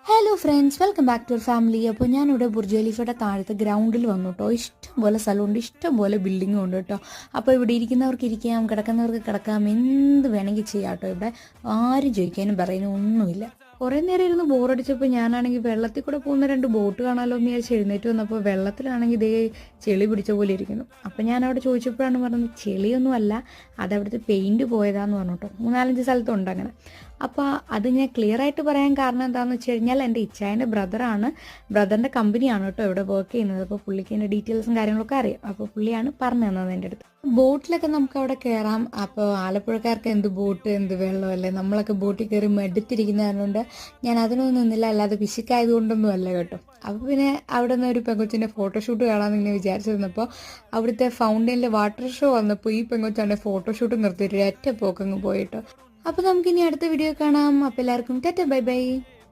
Hello friends, welcome back to our family. അപ്പോൾ ഞാനിവിടെ Burj ഖലീഫയുടെ താഴത്തെ ഗ്രൗണ്ടിൽ വന്നു കേട്ടോ. ഇഷ്ടംപോലെ സ്ഥലമുണ്ട്, ഇഷ്ടംപോലെ ബിൽഡിങ്ങും ഉണ്ട് കേട്ടോ. അപ്പോൾ ഇവിടെ ഇരിക്കുന്നവർക്ക് ഇരിക്കാം, കിടക്കുന്നവർക്ക് കിടക്കാം, എന്ത് വേണമെങ്കിൽ ചെയ്യാം കേട്ടോ. ഇവിടെ ആരും ചോദിക്കാനും പറയാനും ഒന്നുമില്ല. കുറേ നേരം ഇരുന്ന് ബോറടിച്ചപ്പോൾ ഞാനാണെങ്കിൽ വെള്ളത്തിൽ കൂടെ പോകുന്ന 2 ബോട്ട് കാണാമല്ലോ എന്ന് വിചാരിച്ച് എഴുന്നേറ്റ് വന്നപ്പോൾ വെള്ളത്തിലാണെങ്കിൽ ഇതേ ചെളി പിടിച്ച പോലെ ഇരിക്കുന്നു. അപ്പോൾ ഞാൻ അവിടെ ചോദിച്ചപ്പോഴാണ് പറഞ്ഞത് ചെളിയൊന്നും അല്ല, അതവിടുത്തെ പെയിൻറ്റ് പോയതാന്ന് പറഞ്ഞു കേട്ടോ. 3-4 സ്ഥലത്തുണ്ട് അങ്ങനെ. അപ്പോൾ അത് ഞാൻ ക്ലിയർ ആയിട്ട് പറയാൻ കാരണം എന്താണെന്ന് വെച്ച് കഴിഞ്ഞാൽ എൻ്റെ ഇച്ചായൻ്റെ ബ്രദറിൻ്റെ കമ്പനിയാണ് കേട്ടോ ഇവിടെ വർക്ക് ചെയ്യുന്നത്. അപ്പോൾ പുള്ളിക്ക് എൻ്റെ ഡീറ്റെയിൽസും കാര്യങ്ങളൊക്കെ അറിയാം. അപ്പോൾ പുള്ളിയാണ് പറഞ്ഞു തന്നത് എൻ്റെ അടുത്ത്. ബോട്ടിലൊക്കെ നമുക്ക് അവിടെ കയറാം. അപ്പോൾ ആലപ്പുഴക്കാർക്ക് എന്ത് ബോട്ട് എന്ത് വെള്ളമല്ലേ, നമ്മളൊക്കെ ബോട്ടിൽ കയറി മടുത്തിരിക്കുന്നതുകൊണ്ട് ഞാൻ അതിനൊന്നും നിന്നില്ല. അല്ലാതെ പിശുക്കായതുകൊണ്ടൊന്നും അല്ല കേട്ടോ. അപ്പോൾ പിന്നെ അവിടെ നിന്ന് ഒരു പെങ്കൊച്ചിൻ്റെ ഫോട്ടോഷൂട്ട് കാണാമെന്ന് ഇങ്ങനെ വിചാരിച്ചിരുന്നപ്പോൾ അവിടുത്തെ ഫൗണ്ടൈനിൽ വാട്ടർ ഷോ വന്നപ്പോൾ ഈ പെങ്കൊച്ചാണ് ഫോട്ടോഷൂട്ട് നിർത്തിയിട്ട് ഒറ്റ പോക്കങ്ങ് പോയിട്ടോ. അപ്പോൾ നമുക്കിനി അടുത്ത വീഡിയോ കാണാം. അപ്പോൾ എല്ലാവർക്കും ടാറ്റ ബൈ ബൈ.